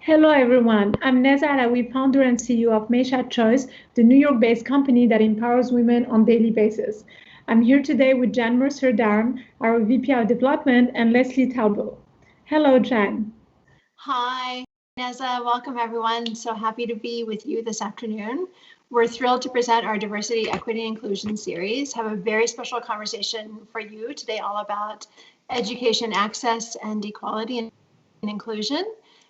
Hello everyone, I'm Neza Alawi, founder and CEO of Mayshad Choice, the New York-based company that empowers women on a daily basis. I'm here today with Jan Mercer-Darm, our VP of Development, and Leslie Talbo. Hello, Jan. Hi, Neza. Welcome, everyone. So happy to be with you this afternoon. We're thrilled to present our Diversity, Equity, and Inclusion series. Have a very special conversation for you today all about education access and equality and inclusion.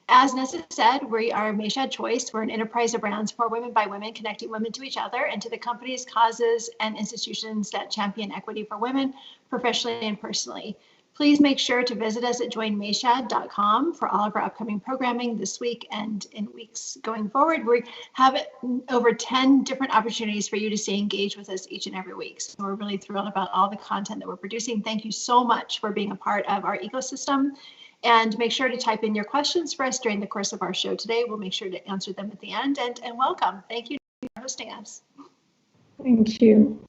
As Nessa said, we are Mayshad Choice. We're an enterprise of brands for women by women, connecting women to each other and to the companies, causes, and institutions that champion equity for women, professionally and personally. Please make sure to visit us at joinmayshad.com for all of our upcoming programming this week and in weeks going forward. We have over 10 different opportunities for you to stay engaged with us each and every week. So we're really thrilled about all the content that we're producing. Thank you so much for being a part of our ecosystem. And make sure to type in your questions for us during the course of our show today. We'll make sure to answer them at the end. And welcome. Thank you for hosting us. Thank you.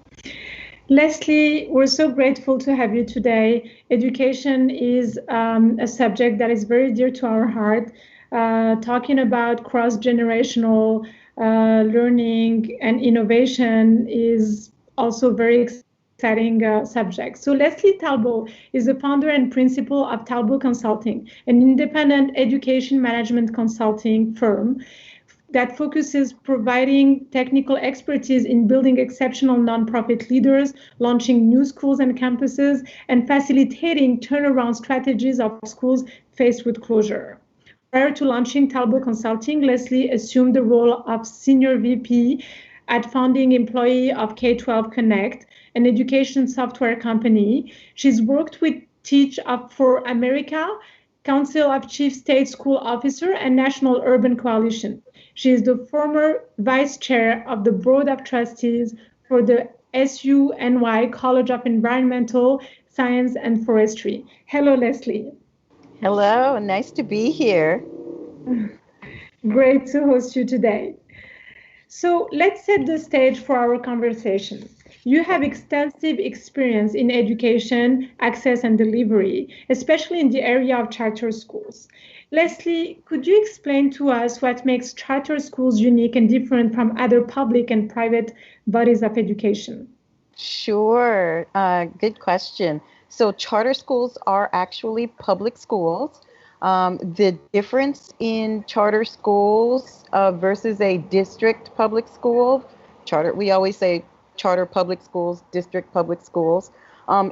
Leslie, we're so grateful to have you today. Education is a subject that is very dear to our heart. Talking about cross-generational learning and innovation is also very exciting subject. So Leslie Talbo is the founder and principal of Talbot Consulting, an independent education management consulting firm that focuses providing technical expertise in building exceptional nonprofit leaders, launching new schools and campuses, and facilitating turnaround strategies of schools faced with closure. Prior to launching Talbot Consulting, Leslie assumed the role of Senior VP at founding employee of K-12 Connect, an education software company. She's worked with Teach Up for America, Council of Chief State School Officer, and National Urban Coalition. She is the former vice chair of the Board of Trustees for the SUNY College of Environmental Science and Forestry. Hello, Leslie. Hello, nice to be here. Great to host you today. So let's set the stage for our conversation. You have extensive experience in education, access, and delivery, especially in the area of charter schools. Leslie, could you explain to us what makes charter schools unique and different from other public and private bodies of education? Sure, good question. So charter schools are actually public schools. The difference in charter schools versus a district public school, we always say charter public schools, district public schools,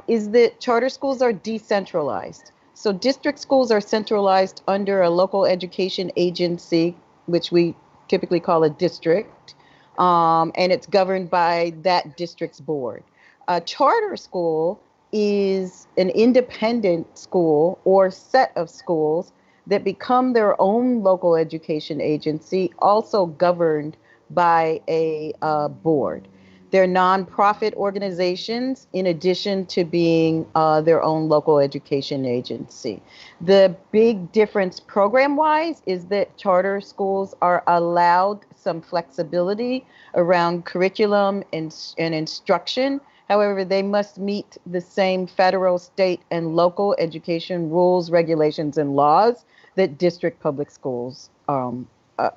is that charter schools are decentralized. So district schools are centralized under a local education agency, which we typically call a district, and it's governed by that district's board. A charter school is an independent school or set of schools that become their own local education agency, also governed by a board. They're nonprofit organizations in addition to being their own local education agency. The big difference program-wise is that charter schools are allowed some flexibility around curriculum and instruction. However, they must meet the same federal, state, and local education rules, regulations, and laws that district public schools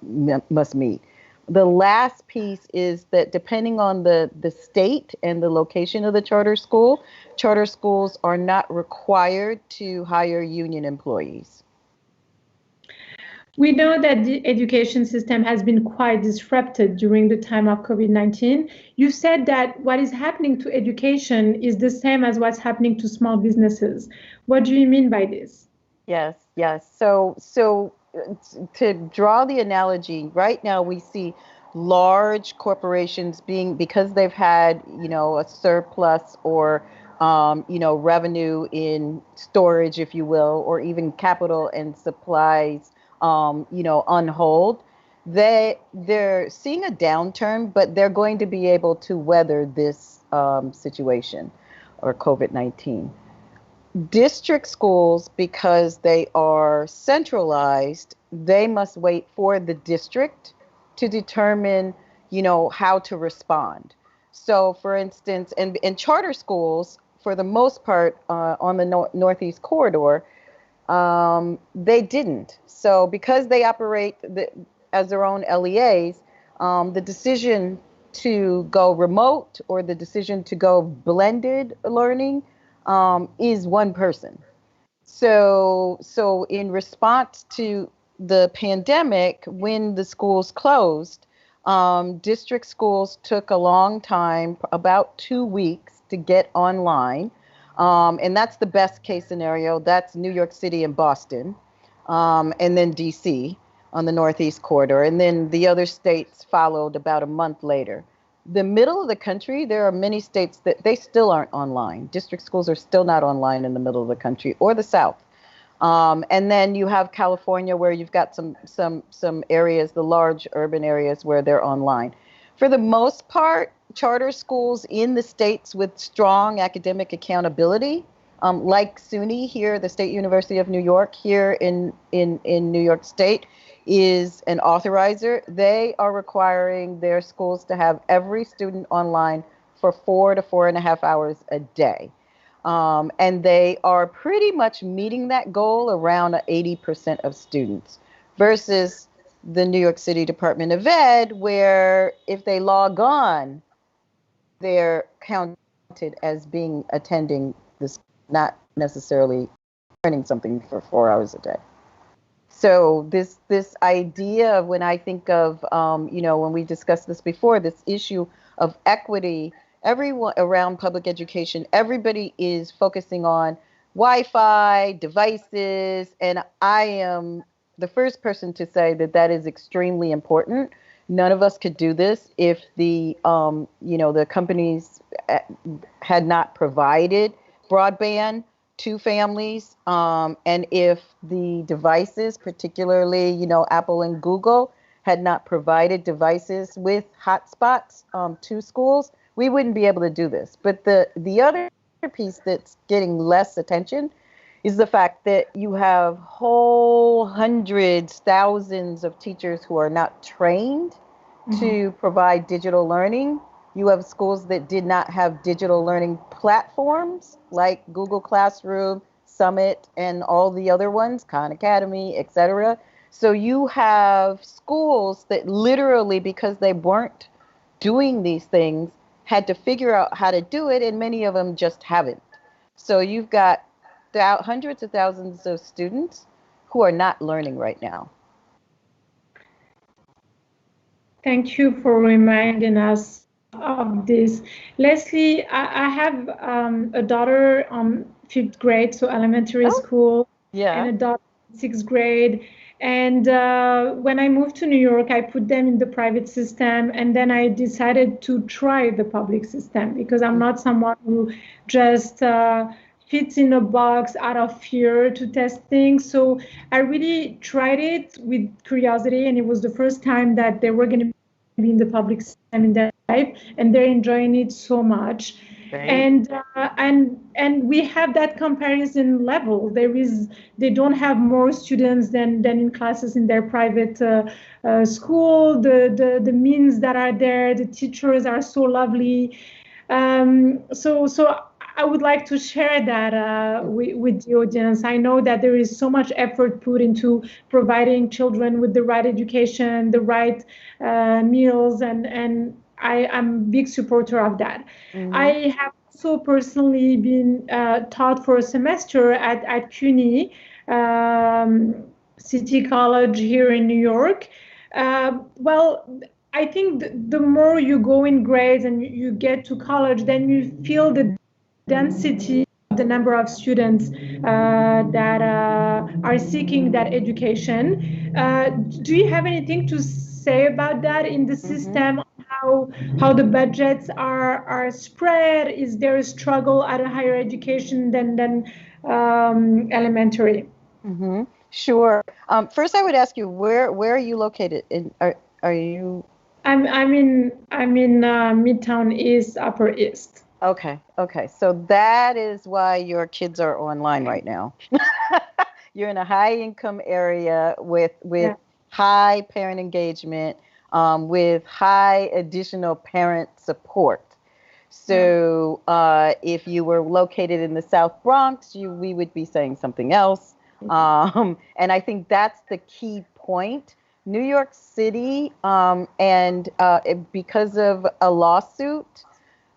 must meet. The last piece is that depending on the state and the location of the charter schools are not required to hire union employees. We know that the education system has been quite disrupted during the time of COVID-19. You said that what is happening to education is the same as what's happening to small businesses. What do you mean by this? Yes. So to draw the analogy, right now we see large corporations because they've had, a surplus or, revenue in storage, if you will, or even capital and supplies, on hold. They're seeing a downturn, but they're going to be able to weather this situation or COVID-19. District schools, because they are centralized, they must wait for the district to determine, how to respond. So, for instance, in charter schools, for the most part, on the Northeast corridor, They didn't. So because they operate as their own LEAs, the decision to go remote or the decision to go blended learning is one person. So in response to the pandemic, when the schools closed, district schools took a long time, about 2 weeks, to get online. And that's the best case scenario. That's New York City and Boston, and then DC on the Northeast corridor. And then the other states followed about a month later. The middle of the country, there are many states that they still aren't online. District schools are still not online in the middle of the country or the South. And then you have California, where you've got some areas, the large urban areas, where they're online. For the most part, charter schools in the states with strong academic accountability, like SUNY here, the State University of New York here in New York State, is an authorizer. They are requiring their schools to have every student online for 4 to 4.5 hours a day. And they are pretty much meeting that goal around 80% of students, versus the New York City Department of Ed, where if they log on, they're counted as being attending this, not necessarily learning something for 4 hours a day. So this idea of, when I think of, when we discussed this before, this issue of equity, everyone around public education, everybody is focusing on Wi-Fi, devices, and I am the first person to say that that is extremely important. None of us could do this if the companies had not provided broadband to families, and if the devices, particularly Apple and Google, had not provided devices with hotspots to schools, we wouldn't be able to do this. But the other piece that's getting less attention is the fact that you have whole hundreds, thousands of teachers who are not trained to provide digital learning. You have schools that did not have digital learning platforms like Google Classroom, Summit, and all the other ones, Khan Academy, etc. So you have schools that literally, because they weren't doing these things, had to figure out how to do it, and many of them just haven't. So you've got hundreds of thousands of students who are not learning right now. Thank you for reminding us of this. Leslie, I have a daughter on 5th grade, so elementary school, and a daughter in 6th grade. And when I moved to New York, I put them in the private system, and then I decided to try the public system, because I'm not someone who just fits in a box out of fear to test things. So I really tried it with curiosity, and it was the first time that they were going to be in the public system in their life, and they're enjoying it so much. Right. And we have that comparison level. They don't have more students than in classes in their private school. The means that are there, the teachers are so lovely. So I would like to share that with the audience. I know that there is so much effort put into providing children with the right education, the right meals, and I'm a big supporter of that. I have also personally been taught for a semester at CUNY, City College here in New York. I think the more you go in grades and you get to college, then you feel the density of the number of students that are seeking that education. Do you have anything to say about that in the system? How the budgets are spread? Is there a struggle at a higher education than elementary? Sure. First, I would ask you, where are you located? Are you? I'm in Midtown East, Upper East. Okay. So that is why your kids are online right now. You're in a high income area with high parent engagement, with high additional parent support. So if you were located in the South Bronx, we would be saying something else. And I think that's the key point. New York City, because of a lawsuit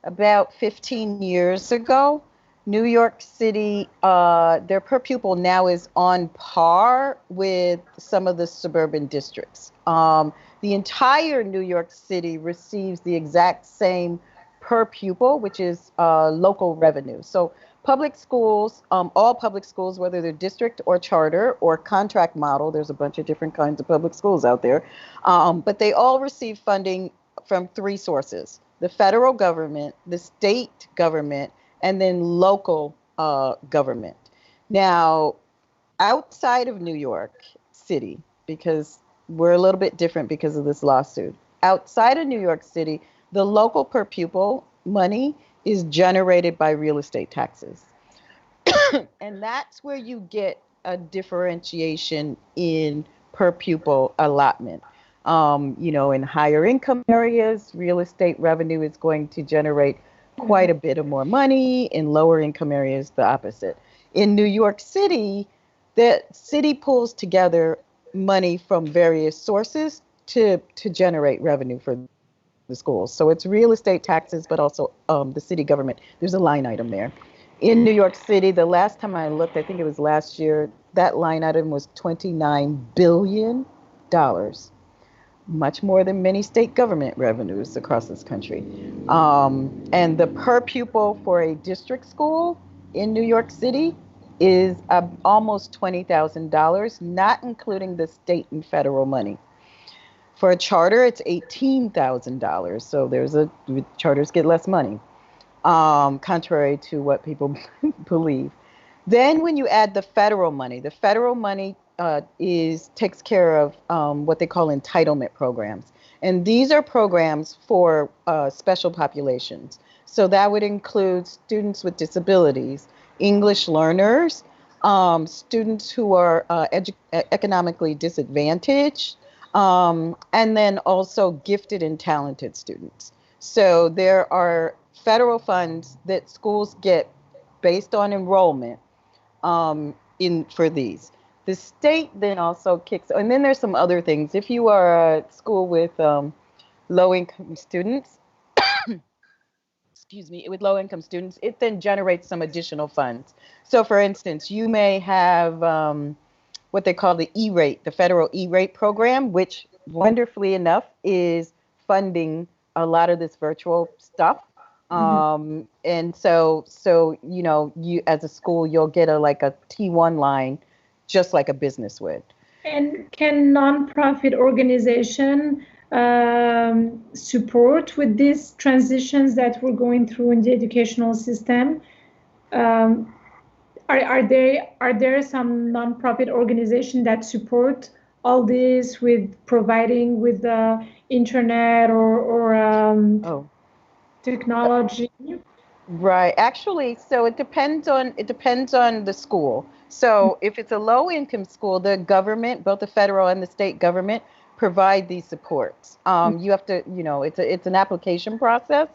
about 15 years ago, New York City, their per pupil now is on par with some of the suburban districts. The entire New York City receives the exact same per pupil, which is local revenue. So public schools, all public schools, whether they're district or charter or contract model, there's a bunch of different kinds of public schools out there, but they all receive funding from three sources: the federal government, the state government, and then local government. Now, outside of New York City, because we're a little bit different because of this lawsuit, outside of New York City, the local per pupil money is generated by real estate taxes. And that's where you get a differentiation in per pupil allotment. In higher income areas, real estate revenue is going to generate quite a bit of more money. In lower income areas, the opposite. In New York City, the city pulls together money from various sources to generate revenue for the schools. So it's real estate taxes, but also the city government. There's a line item there. In New York City, the last time I looked, I think it was last year, that line item was $29 billion, much more than many state government revenues across this country. And the per pupil for a district school in New York City is almost $20,000, not including the state and federal money. For a charter, it's $18,000. So charters get less money, contrary to what people believe. Then when you add the federal money takes care of what they call entitlement programs. And these are programs for special populations. So that would include students with disabilities, English learners, students who are economically disadvantaged, and then also gifted and talented students. So there are federal funds that schools get based on enrollment for these. The state then also kicks, and then there's some other things. If you are a school with low-income students, with low-income students, it then generates some additional funds. So for instance, you may have what they call the E-rate, the federal E-rate program, which wonderfully enough is funding a lot of this virtual stuff. And so you as a school, you'll get a T1 line, just like a business would. And can nonprofit organization support with these transitions that we're going through in the educational system? Are there some nonprofit organizations that support all this with providing with the internet or technology? Right. Actually, so it depends on the school. So if it's a low income school, the government, both the federal and the state government, provide these supports. You have to, it's an application process,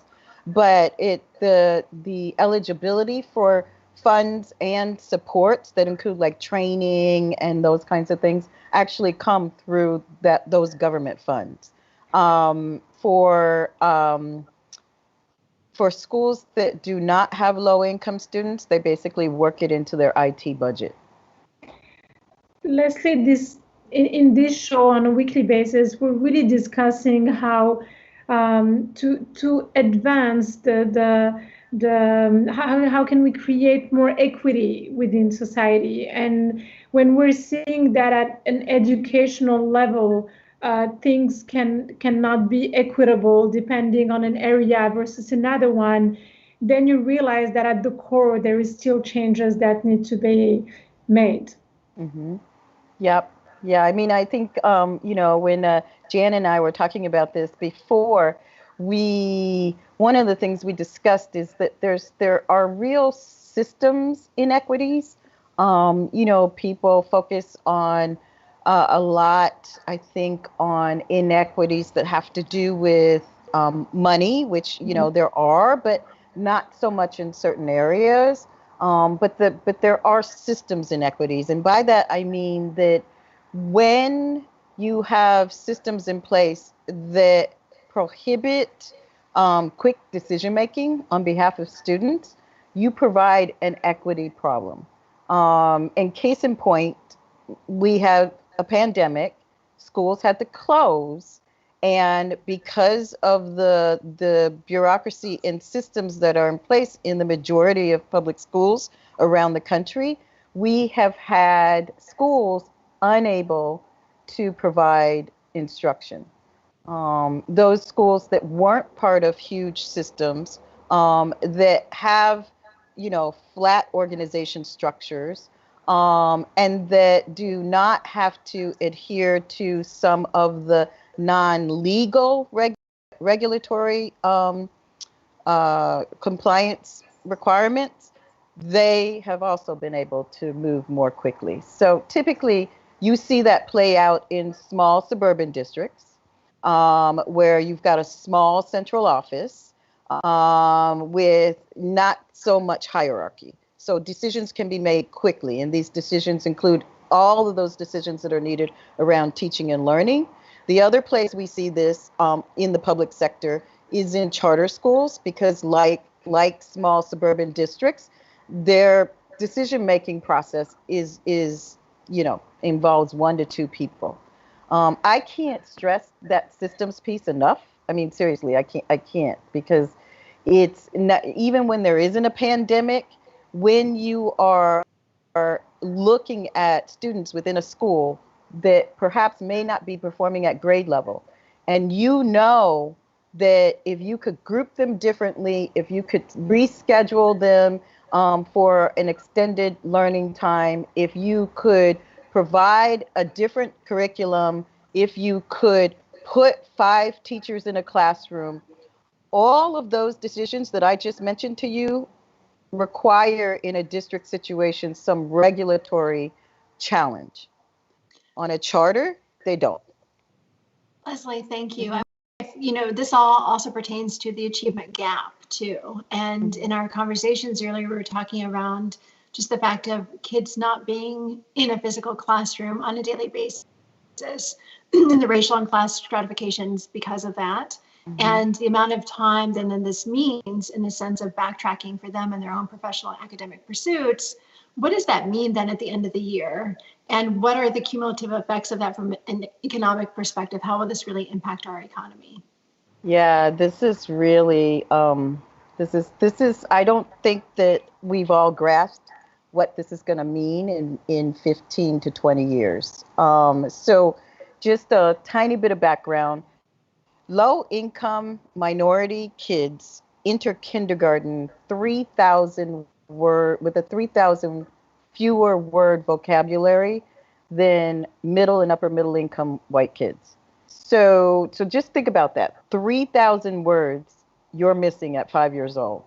but the eligibility for funds and supports that include like training and those kinds of things actually come through those government funds. For schools that do not have low-income students, they basically work it into their IT budget. Leslie, in this show on a weekly basis, we're really discussing how to advance how can we create more equity within society. And when we're seeing that at an educational level, things cannot be equitable depending on an area versus another one, then you realize that at the core there is still changes that need to be made. Mm-hmm. Yep. Yeah. I mean, I think when Jan and I were talking about this before, one of the things we discussed is that there are real systems inequities. People focus on a lot, I think, on inequities that have to do with money, which, there are, but not so much in certain areas. But there are systems inequities, and by that I mean that when you have systems in place that prohibit quick decision making on behalf of students, you provide an equity problem. And case in point, we had a pandemic, schools had to close, and because of the bureaucracy and systems that are in place in the majority of public schools around the country, we have had schools unable to provide instruction. Those schools that weren't part of huge systems, that have, flat organization structures, and that do not have to adhere to some of the non-legal regulatory compliance requirements, they have also been able to move more quickly. So typically, you see that play out in small suburban districts, where you've got a small central office, with not so much hierarchy. So decisions can be made quickly, and these decisions include all of those decisions that are needed around teaching and learning. The other place we see this, in the public sector, is in charter schools, because like small suburban districts, their decision-making process is involves 1 to 2 people. I can't stress that systems piece enough. I mean, seriously, I can't, because it's not, even when there isn't a pandemic, when you are looking at students within a school that perhaps may not be performing at grade level, and that if you could group them differently, if you could reschedule them, for an extended learning time, if you could provide a different curriculum, if you could put 5 teachers in a classroom, all of those decisions that I just mentioned to you require, in a district situation, some regulatory challenge. On a charter, they don't. Leslie, thank you. Mhm. This all also pertains to the achievement gap too. And in our conversations earlier, we were talking around just the fact of kids not being in a physical classroom on a daily basis, and the racial and class stratifications because of that. Mhm. And the amount of time then this means in the sense of backtracking for them in their own professional and academic pursuits. What does that mean then at the end of the year? And what are the cumulative effects of that from an economic perspective? How will this really impact our economy? Yeah, this is really, I don't think that we've all grasped what this is going to mean in 15 to 20 years. So just a tiny bit of background. Low income minority kids enter kindergarten 3,000 with a 3,000 fewer word vocabulary than middle and upper middle income white kids. So just think about that. 3,000 words you're missing at 5 years old.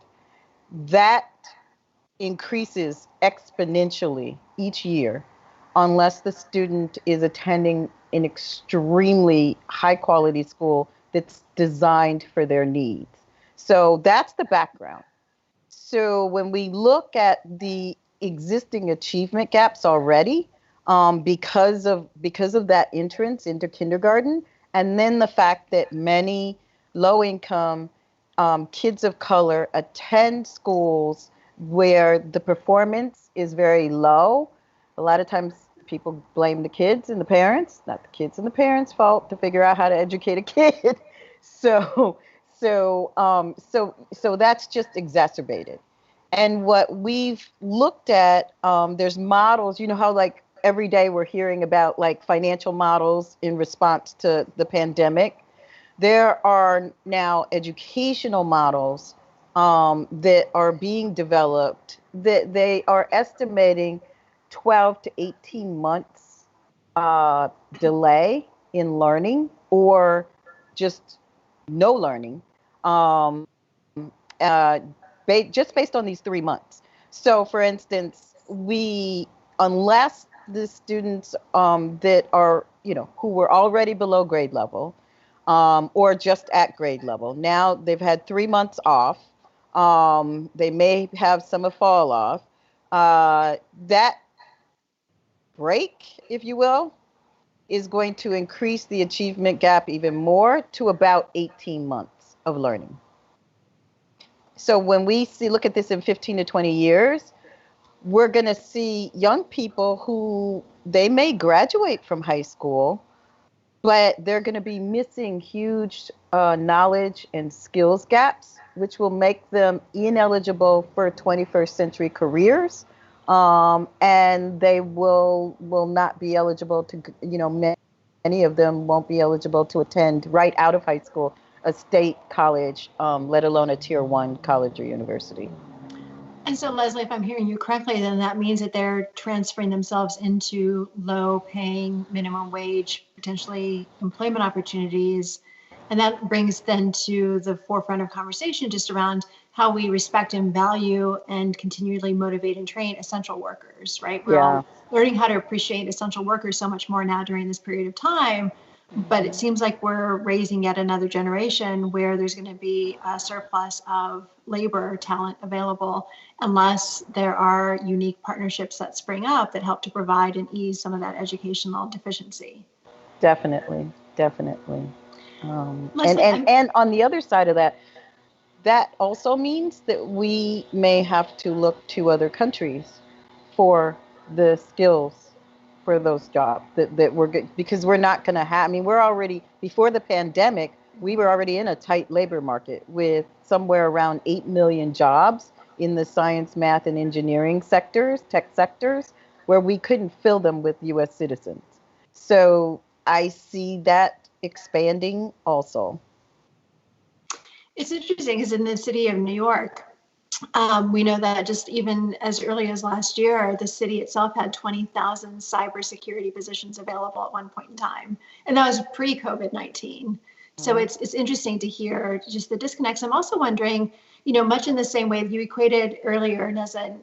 That increases exponentially each year unless the student is attending an extremely high quality school that's designed for their needs. So that's the background. So when we look at the existing achievement gaps already, because of that entrance into kindergarten, and then the fact that many low income, kids of color attend schools where the performance is very low. A lot of times people blame the kids and the parents, not the kids and the parents' fault to figure out how to educate a kid. So so that's just exacerbated. And what we've looked at, there's models, how like every day we're hearing about like financial models in response to the pandemic. There are now educational models, that are being developed, that they are estimating 12 to 18 months delay in learning, or just no learning, um, uh, just based on these 3 months. So, for instance, unless the students, that are, who were already below grade level, or just at grade level, now they've had 3 months off. They may have some fall off. That break, if you will, is going to increase the achievement gap even more to about 18 months of learning. So when we look at this in 15 to 20 years, we're going to see young people who they may graduate from high school, but they're going to be missing huge knowledge and skills gaps, which will make them ineligible for 21st century careers. And they will not be eligible to, many of them won't be eligible to attend right out of high school a state college, let alone a tier 1 college or university. And so, Leslie, if I'm hearing you correctly, then that means that they're transferring themselves into low-paying, minimum wage, potentially employment opportunities. And that brings then to the forefront of conversation just around how we respect and value and continually motivate and train essential workers, right? We're all learning how to appreciate essential workers so much more now during this period of time. But it seems like we're raising yet another generation where there's going to be a surplus of labor talent available unless there are unique partnerships that spring up that help to provide and ease some of that educational deficiency. Definitely. And on the other side of that, that also means that we may have to look to other countries for the skills for those jobs that we're good, because we're not going to have, we're already, before the pandemic, we were already in a tight labor market with somewhere around 8 million jobs in the science, math, and engineering sectors, tech sectors, where we couldn't fill them with US citizens. So I see that expanding also. It's interesting because in the city of New York, we know that just even as early as last year, the city itself had 20,000 cybersecurity positions available at one point in time. And that was pre-COVID-19. So it's interesting to hear just the disconnects. I'm also wondering, much in the same way you equated earlier, Nessa,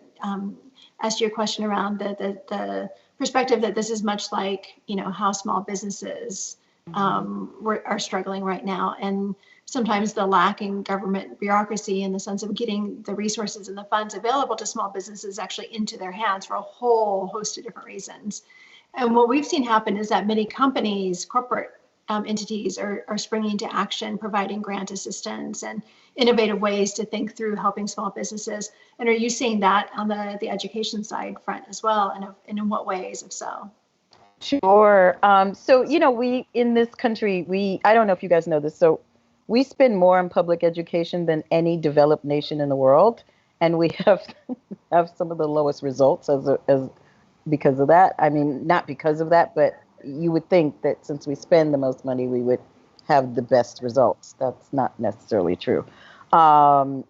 asked you a question around the perspective that this is much like, how small businesses are struggling right now. And sometimes the lack in government bureaucracy in the sense of getting the resources and the funds available to small businesses actually into their hands for a whole host of different reasons. And what we've seen happen is that many companies, corporate entities are springing to action, providing grant assistance and innovative ways to think through helping small businesses. And are you seeing that on the education side front as well? And in what ways, if so? Sure. So, we, in this country, I don't know if you guys know this, so we spend more on public education than any developed nation in the world. And we have some of the lowest results as because of that. Not because of that, but you would think that since we spend the most money, we would have the best results. That's not necessarily true,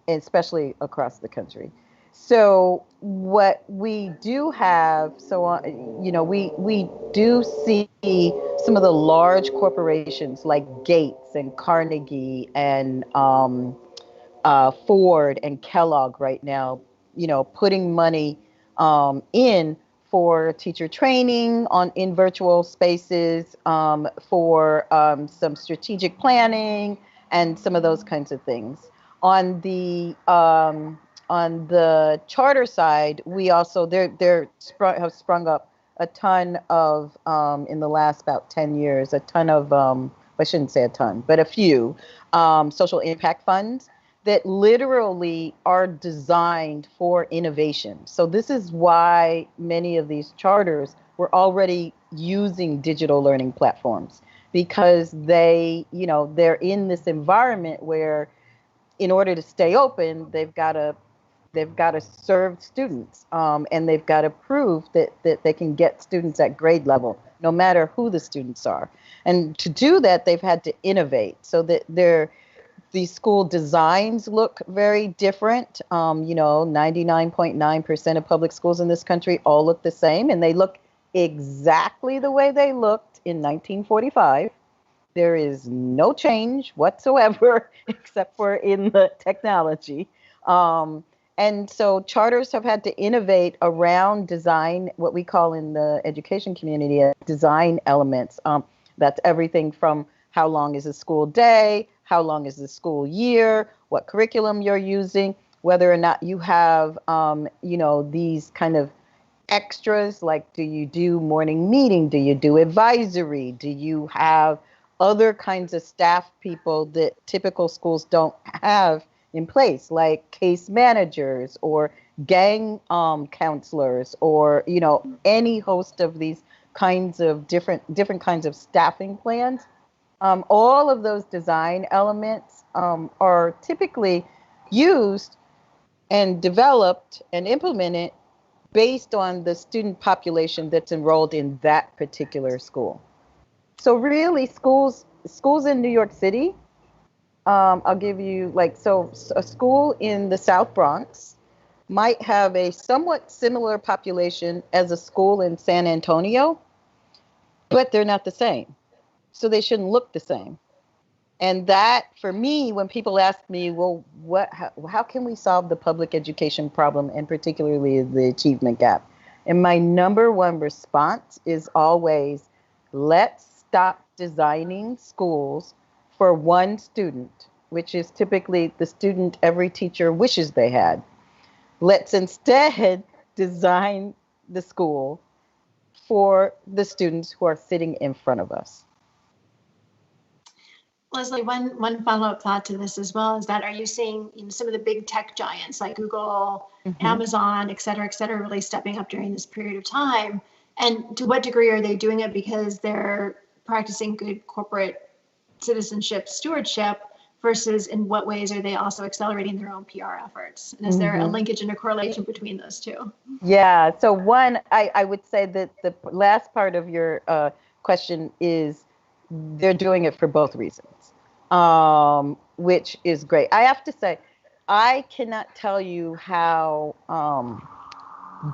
especially across the country. So what we do have, we do see some of the large corporations like Gates and Carnegie and Ford and Kellogg right now, putting money in for teacher training in virtual spaces, for some strategic planning and some of those kinds of things. On the charter side, we also have sprung up a ton of in the last about 10 years, a ton of I shouldn't say a ton, but a few social impact funds that literally are designed for innovation. So this is why many of these charters were already using digital learning platforms, because they're in this environment where in order to stay open, they've got to serve students, and they've got to prove that they can get students at grade level, no matter who the students are. And to do that, they've had to innovate so that these school designs look very different. 99.9% of public schools in this country all look the same, and they look exactly the way they looked in 1945. There is no change whatsoever, except for in the technology. And so charters have had to innovate around design, what we call in the education community, design elements. That's everything from how long is a school day, how long is the school year, what curriculum you're using, whether or not you have, these kind of extras, like do you do morning meeting? Do you do advisory? Do you have other kinds of staff people that typical schools don't have in place, like case managers or gang counselors, or any host of these kinds of different kinds of staffing plans? All of those design elements are typically used and developed and implemented based on the student population that's enrolled in that particular school. So really, schools in New York City, I'll give you so a school in the South Bronx might have a somewhat similar population as a school in San Antonio, but they're not the same. So they shouldn't look the same. And that, for me, when people ask me, well, how can we solve the public education problem, and particularly the achievement gap? And my number one response is always, let's stop designing schools for one student, which is typically the student every teacher wishes they had. Let's instead design the school for the students who are sitting in front of us. Leslie, one follow-up thought to this as well is that, are you seeing some of the big tech giants like Google, Amazon, et cetera, really stepping up during this period of time? And to what degree are they doing it because they're practicing good corporate citizenship stewardship, versus in what ways are they also accelerating their own PR efforts? And is there a linkage and a correlation between those two? Yeah, so one, I would say that the last part of your question is they're doing it for both reasons, which is great. I have to say, I cannot tell you how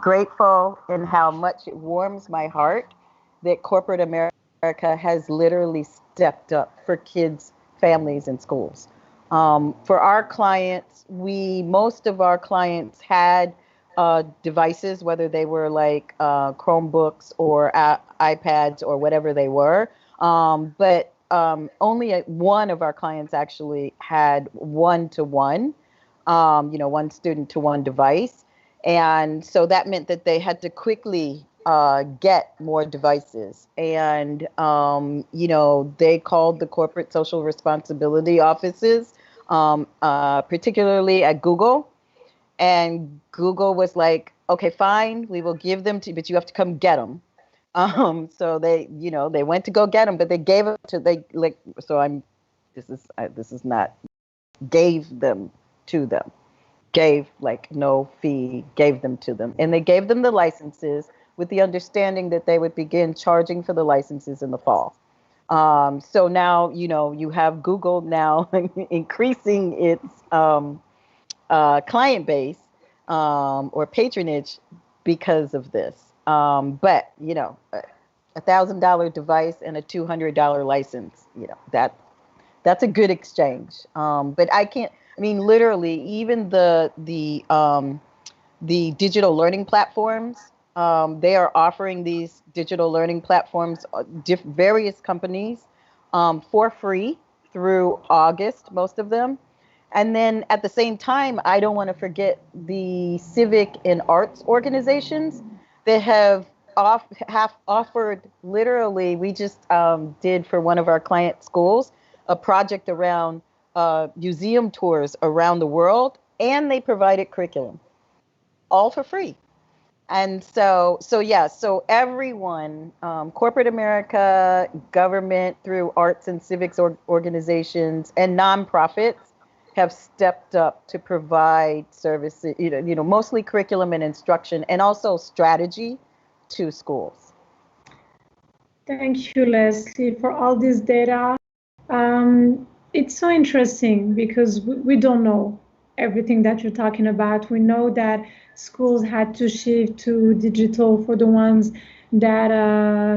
grateful and how much it warms my heart that corporate America has literally stepped up for kids, families, and schools. For our clients, most of our clients had devices, whether they were like Chromebooks or iPads or whatever they were. But only one of our clients actually had one-to-one, one student to one device. And so that meant that they had to quickly get more devices. And, they called the corporate social responsibility offices, particularly at Google. And Google was like, okay, fine, we will give them to you, but you have to come get them. So they went to go get them, but they gave it to, this is not, gave them to them, gave no fee, gave them to them. And they gave them the licenses with the understanding that they would begin charging for the licenses in the fall. So now, you have Google now increasing its client base or patronage because of this. But, $1,000 device and a $200 license, that's a good exchange. But literally, even the digital learning platforms, they are offering these digital learning platforms, various companies, for free through August, most of them. And then at the same time, I don't want to forget the civic and arts organizations that have offered, literally, we just did for one of our client schools, a project around museum tours around the world, and they provided curriculum, all for free. And so everyone, corporate America, government, through arts and civics organizations, and nonprofits, have stepped up to provide services, mostly curriculum and instruction, and also strategy to schools. Thank you, Leslie, for all this data. It's so interesting because we don't know everything that you're talking about. We know that schools had to shift to digital for the ones that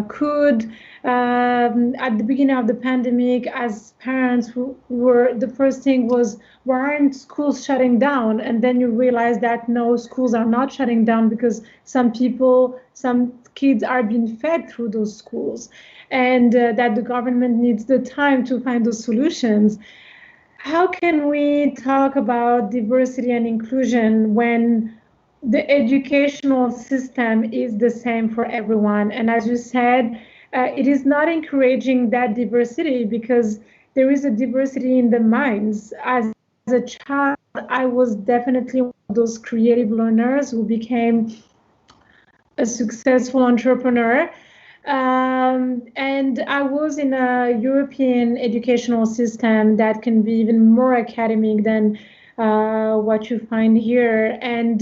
could. At the beginning of the pandemic, as parents, the first thing was, why aren't schools shutting down? And then you realize that no, schools are not shutting down because some kids are being fed through those schools, and that the government needs the time to find those solutions. how can we talk about diversity and inclusion when the educational system is the same for everyone? And as you said, it is not encouraging that diversity because there is a diversity in the minds. As a child, I was definitely one of those creative learners who became a successful entrepreneur. And I was in a European educational system that can be even more academic than what you find here. And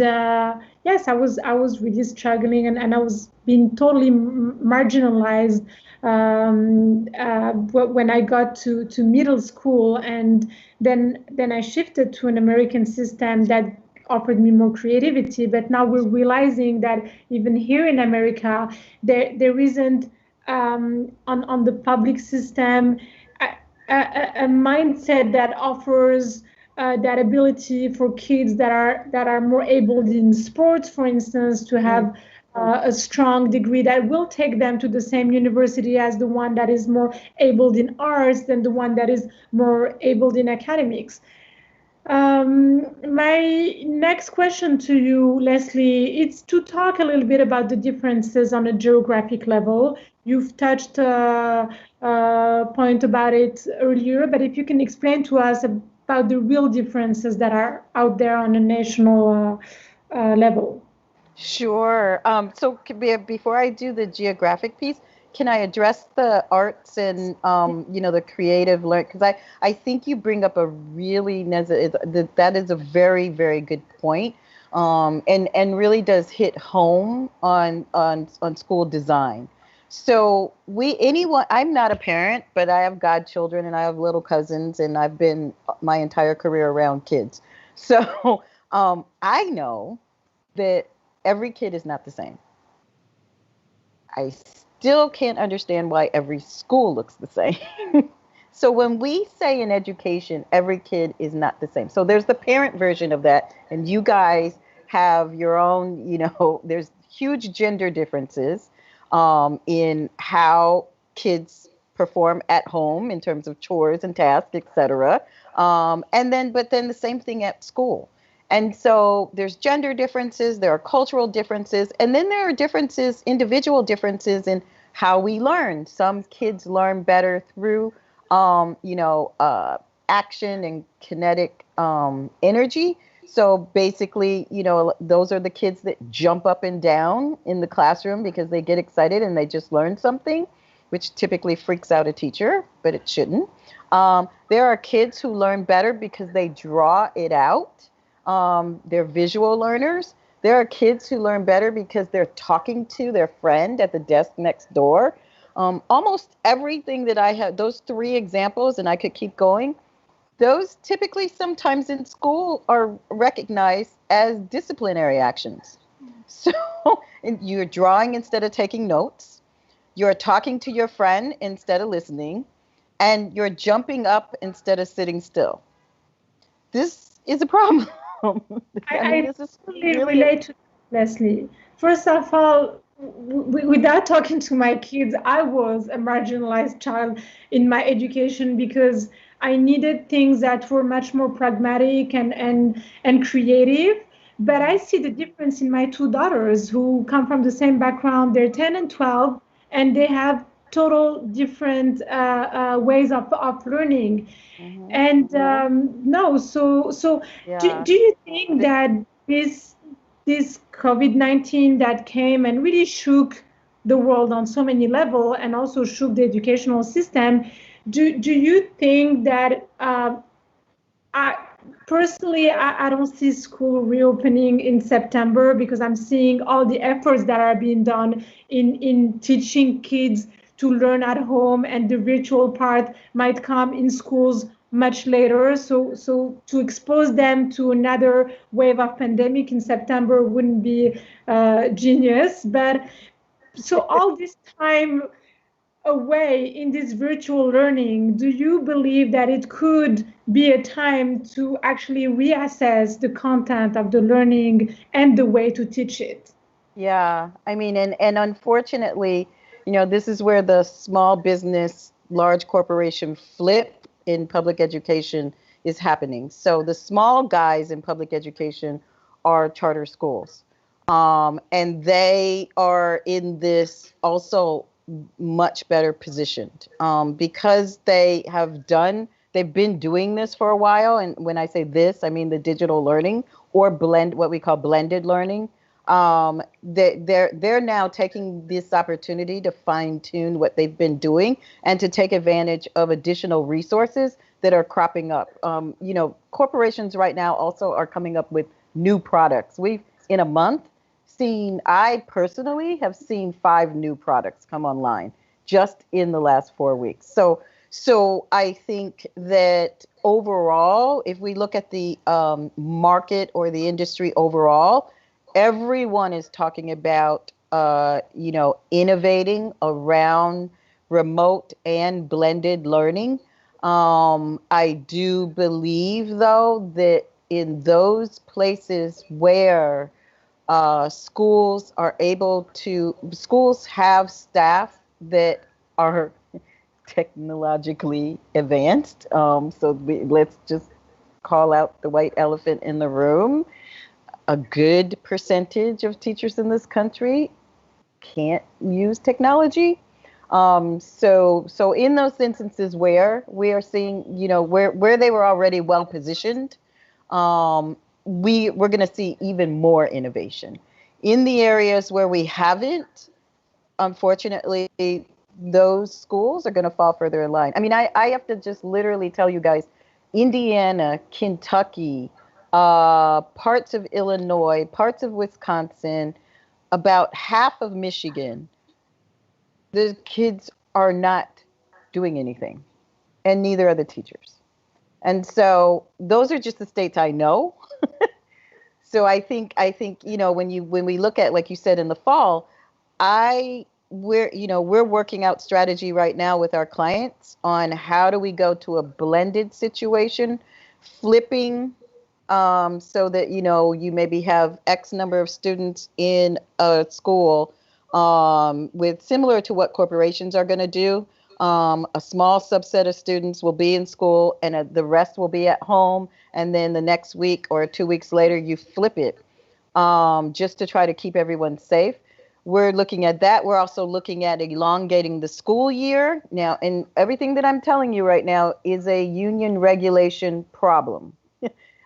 yes, I was really struggling, and I was being totally marginalized when I got to middle school, and then I shifted to an American system that offered me more creativity. But now we're realizing that even here in America, there isn't on the public system a mindset that offers that ability for kids that are more able in sports, for instance, to have a strong degree that will take them to the same university as the one that is more able in arts than the one that is more able in academics. My next question to you, Leslie, is to talk a little bit about the differences on a geographic level. You've touched a point about it earlier, but if you can explain to us about the real differences that are out there on a national level. Sure. Before I do the geographic piece, can I address the arts and the creative learn? Because I think you bring up a really that is a very, very good point, and really does hit home on school design. So I'm not a parent, but I have godchildren and I have little cousins, and I've been my entire career around kids. So I know that every kid is not the same. I still can't understand why every school looks the same. So when we say in education, every kid is not the same. So there's the parent version of that. And you guys have your own, there's huge gender differences in how kids perform at home in terms of chores and tasks, etc. But then the same thing at school. And so there's gender differences, there are cultural differences, and then there are differences, individual differences in how we learn. Some kids learn better through, action and kinetic energy. So basically, those are the kids that jump up and down in the classroom because they get excited and they just learn something, which typically freaks out a teacher, but it shouldn't. There are kids who learn better because they draw it out. They're visual learners. There are kids who learn better because they're talking to their friend at the desk next door. Almost everything that I have, those three examples, and I could keep going, those typically sometimes in school are recognized as disciplinary actions. So you're drawing instead of taking notes. You're talking to your friend instead of listening. And you're jumping up instead of sitting still. This is a problem. I totally relate to Leslie. First of all, without talking to my kids, I was a marginalized child in my education because I needed things that were much more pragmatic and creative. But I see the difference in my two daughters who come from the same background. They're 10 and 12, and they have total different ways of learning. Mm-hmm. And no, so Yeah. do you think that this COVID-19 that came and really shook the world on so many levels and also shook the educational system, do you think that I personally I don't see school reopening in September because I'm seeing all the efforts that are being done in teaching kids to learn at home, and the virtual part might come in schools much later. So to expose them to another wave of pandemic in September wouldn't be genius. But so all this time away in this virtual learning, do you believe that it could be a time to actually reassess the content of the learning and the way to teach it? Yeah, I mean, and unfortunately, this is where the small business, large corporation flip in public education is happening. So the small guys in public education are charter schools. And they are in this also much better positioned because they've been doing this for a while. And when I say this, I mean the digital learning or what we call blended learning. They're now taking this opportunity to fine tune what they've been doing and to take advantage of additional resources that are cropping up. Corporations right now also are coming up with new products. In a month, I personally have seen 5 new products come online just in the last 4 weeks. So I think that overall, if we look at the market or the industry overall, everyone is talking about, innovating around remote and blended learning. I do believe, though, that in those places where schools have staff that are technologically advanced. Let's just call out the white elephant in the room. A good percentage of teachers in this country can't use technology. So in those instances where we are seeing, where they were already well positioned, we're going to see even more innovation. In the areas where we haven't, unfortunately, those schools are going to fall further in line. I mean, I have to just literally tell you guys, Indiana, Kentucky, parts of Illinois, parts of Wisconsin, about half of Michigan, the kids are not doing anything, and neither are the teachers. And so those are just the states I know. So I think when we look at, like you said, in the fall, we're working out strategy right now with our clients on how do we go to a blended situation, flipping so that you maybe have X number of students in a school with similar to what corporations are going to do. A small subset of students will be in school and the rest will be at home. And then the next week or 2 weeks later, you flip it just to try to keep everyone safe. We're looking at that. We're also looking at elongating the school year. Now, and everything that I'm telling you right now is a union regulation problem.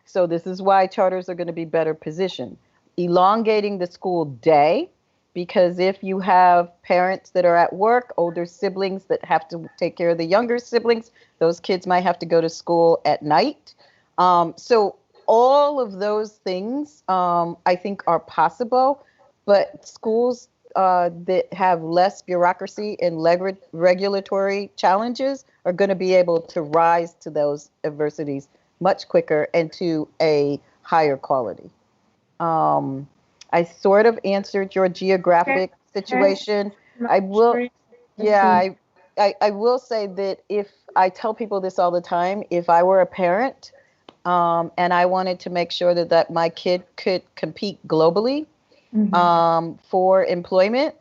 So this is why charters are going to be better positioned. Elongating the school day, because if you have parents that are at work, older siblings that have to take care of the younger siblings, those kids might have to go to school at night. So all of those things, I think, are possible, but schools that have less bureaucracy and regulatory challenges are going to be able to rise to those adversities much quicker and to a higher quality. I sort of answered your geographic situation. I will, yeah, I will say that if I tell people this all the time, if I were a parent and I wanted to make sure that my kid could compete globally for employment,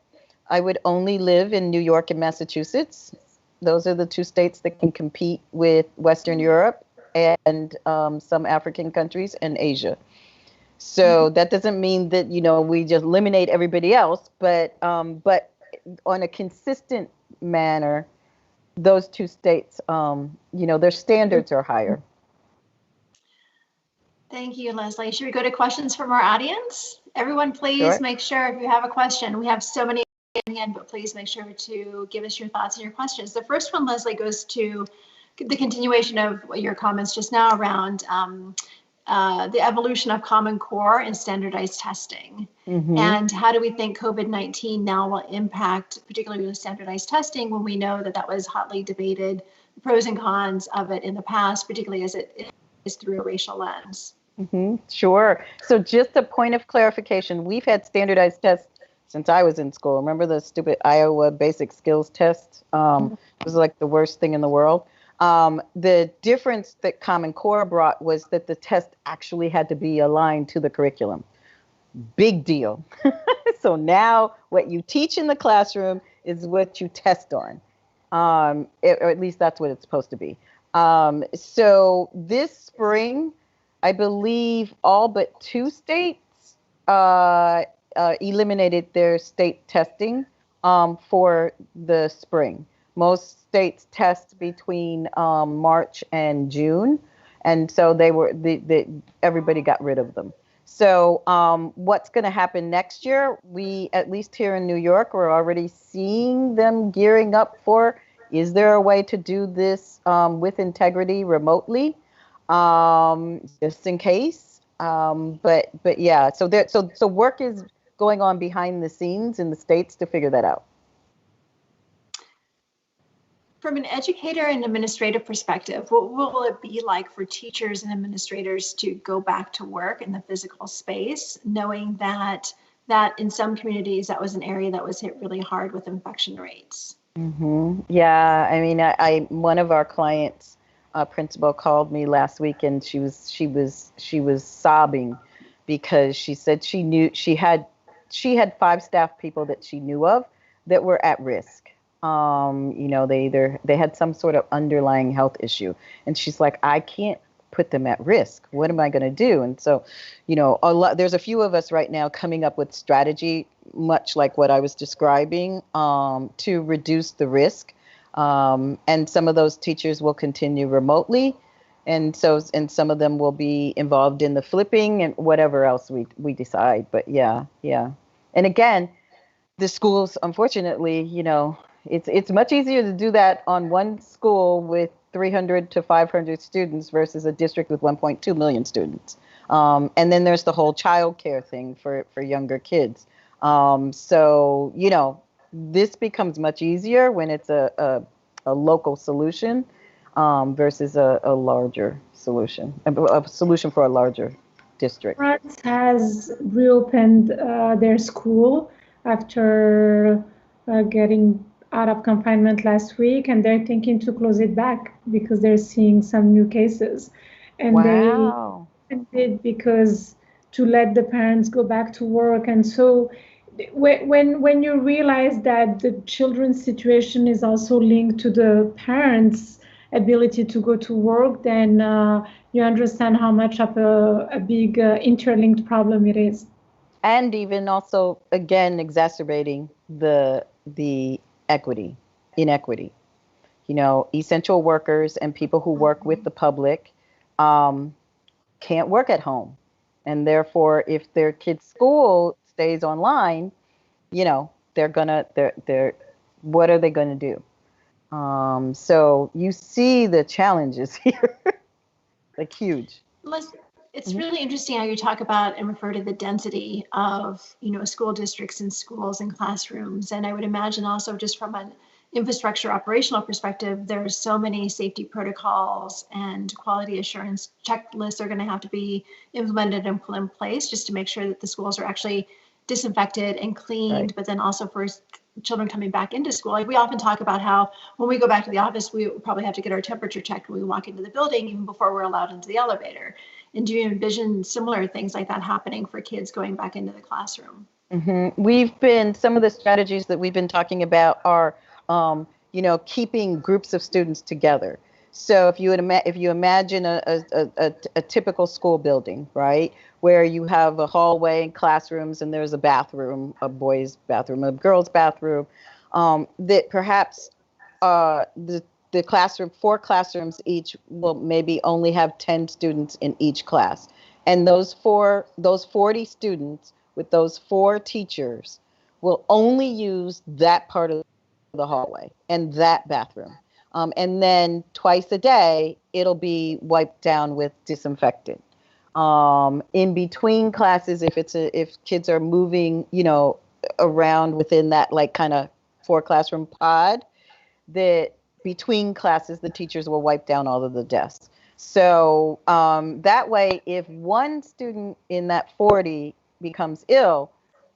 I would only live in New York and Massachusetts. Those are the 2 states that can compete with Western Europe and some African countries and Asia. So that doesn't mean that, we just eliminate everybody else, but on a consistent manner, those 2 states, their standards are higher. Thank you, Leslie. Should we go to questions from our audience? Everyone, please make sure if you have a question, we have so many in hand, but please make sure to give us your thoughts and your questions. The first one, Leslie, goes to the continuation of your comments just now around the evolution of Common Core and standardized testing. And how do we think COVID-19 now will impact, particularly with standardized testing, when we know that was hotly debated, the pros and cons of it in the past, particularly as it is through a racial lens? Sure. So just a point of clarification, we've had standardized tests since I was in school. Remember the stupid Iowa basic skills test? It was like the worst thing in the world. The difference that Common Core brought was that the test actually had to be aligned to the curriculum. Big deal. So now what you teach in the classroom is what you test on, or at least that's what it's supposed to be. So this spring, I believe all but 2 states eliminated their state testing for the spring. Most states test between March and June, and so everybody got rid of them. So what's going to happen next year? We, at least here in New York, we're already seeing them gearing up for, is there a way to do this with integrity remotely, just in case? But yeah, so work is going on behind the scenes in the states to figure that out. From an educator and administrative perspective, what will it be like for teachers and administrators to go back to work in the physical space, knowing that in some communities that was an area that was hit really hard with infection rates? Yeah, I mean, I one of our clients, principal, called me last week, and she was sobbing because she said she had 5 staff people that she knew of that were at risk. They had some sort of underlying health issue, and she's like, I can't put them at risk. What am I going to do? And so, there's a few of us right now coming up with strategy, much like what I was describing, to reduce the risk. And some of those teachers will continue remotely. And some of them will be involved in the flipping and whatever else we decide. But yeah. And again, the schools, unfortunately, it's much easier to do that on one school with 300 to 500 students versus a district with 1.2 million students. And then there's the whole child care thing for younger kids. So, this becomes much easier when it's a local solution versus a larger solution, a solution for a larger district. France has reopened their school after getting out of confinement last week, and they're thinking to close it back because they're seeing some new cases. And wow. They did because to let the parents go back to work. And so when you realize that the children's situation is also linked to the parents' ability to go to work, then you understand how much of a big interlinked problem it is. And even also, again, exacerbating the inequity. Essential workers and people who work with the public can't work at home. And therefore, if their kid's school stays online, they're what are they gonna do? So you see the challenges here, like huge. It's really interesting how you talk about and refer to the density of, school districts and schools and classrooms. And I would imagine also just from an infrastructure operational perspective, there's so many safety protocols and quality assurance checklists are going to have to be implemented and put in place just to make sure that the schools are actually disinfected and cleaned, right. But then also for children coming back into school. Like we often talk about how when we go back to the office, we probably have to get our temperature checked when we walk into the building, even before we're allowed into the elevator. And do you envision similar things like that happening for kids going back into the classroom? Some of the strategies that we've been talking about are, keeping groups of students together. So if you imagine a typical school building, right, where you have a hallway and classrooms, and there's a bathroom, a boys' bathroom, a girls' bathroom, that perhaps the classroom, 4 classrooms each will maybe only have 10 students in each class, and those 40 students with those 4 teachers will only use that part of the hallway and that bathroom. And then twice a day, it'll be wiped down with disinfectant. In between classes, if kids are moving, around within that kind of 4 classroom pod, that between classes, the teachers will wipe down all of the desks. So that way, if one student in that 40 becomes ill,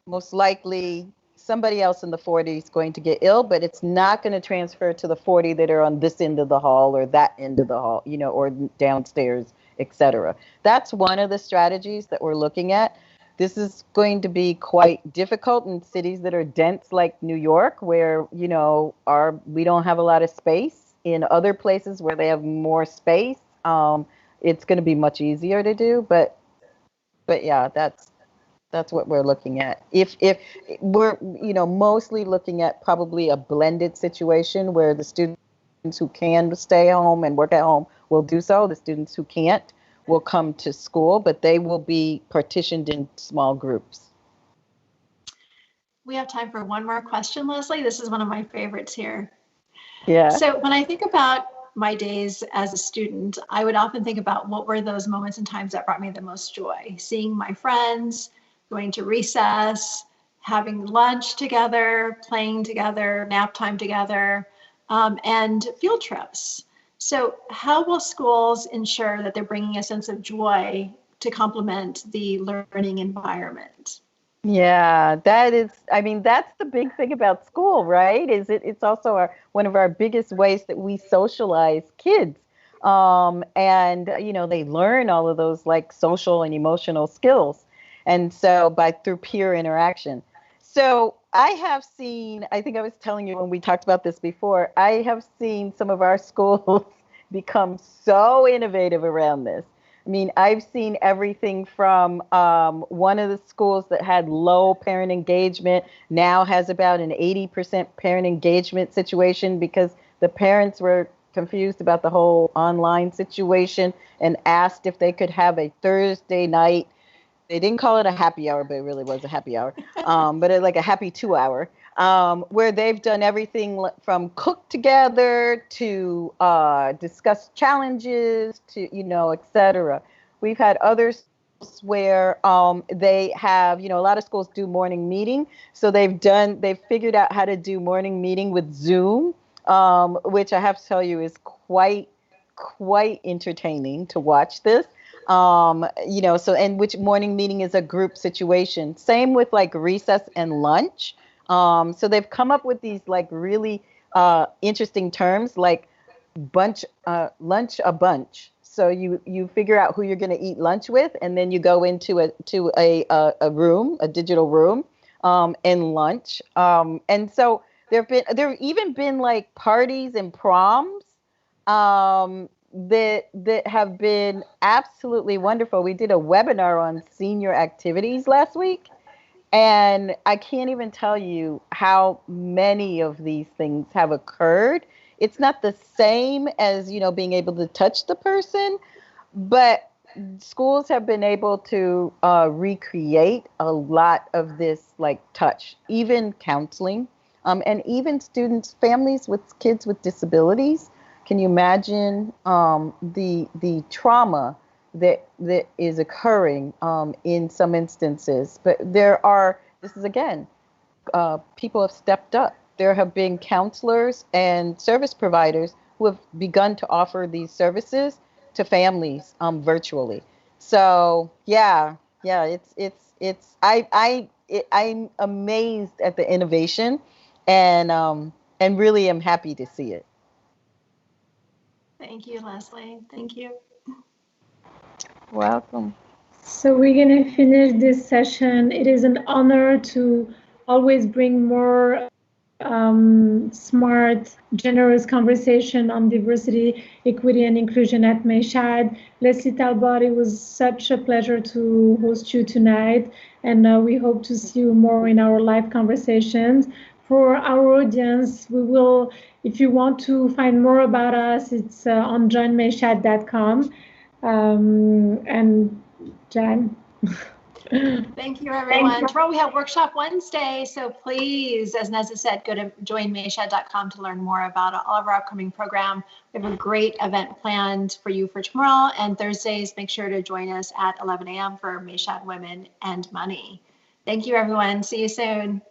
most likely somebody else in the 40 is going to get ill, but it's not going to transfer to the 40 that are on this end of the hall or that end of the hall, or downstairs, etc. That's one of the strategies that we're looking at. This is going to be quite difficult in cities that are dense like New York, where, we don't have a lot of space in other places where they have more space, it's going to be much easier to do. But yeah, that's what we're looking at. If we're, mostly looking at probably a blended situation where the students who can stay home and work at home will do so. The students who can't will come to school, but they will be partitioned in small groups. We have time for one more question, Leslie. This is one of my favorites here. Yeah. So when I think about my days as a student, I would often think about what were those moments and times that brought me the most joy. Seeing my friends, going to recess, having lunch together, playing together, nap time together, and field trips. So how will schools ensure that they're bringing a sense of joy to complement the learning environment? Yeah, that's the big thing about school, right? It's also one of our biggest ways that we socialize kids. And they learn all of those like social and emotional skills. And so through peer interaction. So I have seen, I think I was telling you when we talked about this before, I have seen some of our schools become so innovative around this. I mean, I've seen everything from one of the schools that had low parent engagement now has about an 80% parent engagement situation because the parents were confused about the whole online situation and asked if they could have a Thursday night. They didn't call it a happy hour, but it really was a happy hour. But like a happy 2 hour, where they've done everything from cook together to discuss challenges to, et cetera. We've had others where they have, a lot of schools do morning meeting. So they've figured out how to do morning meeting with Zoom, which I have to tell you is quite entertaining to watch this. And which morning meeting is a group situation. Same with like recess and lunch. So they've come up with these like really interesting terms like lunch a bunch. So you figure out who you're going to eat lunch with, and then you go into a room, a digital room, and lunch. And so there have even been like parties and proms. That have been absolutely wonderful. We did a webinar on senior activities last week, and I can't even tell you how many of these things have occurred. It's not the same as, being able to touch the person, but schools have been able to recreate a lot of this like touch, even counseling, and even families with kids with disabilities. Can you imagine the trauma that is occurring in some instances? But this is again, people have stepped up. There have been counselors and service providers who have begun to offer these services to families virtually. So yeah, I'm amazed at the innovation, and really am happy to see it. Thank you, Leslie. Thank you. Welcome. So we're going to finish this session. It is an honor to always bring more smart, generous conversation on diversity, equity, and inclusion at Mayshad. Leslie Talbot, it was such a pleasure to host you tonight, and we hope to see you more in our live conversations. For our audience, we will, if you want to find more about us, it's on joinmayshad.com. And Jan. Thank you, everyone. Tomorrow we have Workshop Wednesday, so please, as Neza said, go to joinmayshad.com to learn more about all of our upcoming program. We have a great event planned for you for tomorrow, and Thursdays, make sure to join us at 11 a.m. for Mayshad Women and Money. Thank you, everyone. See you soon.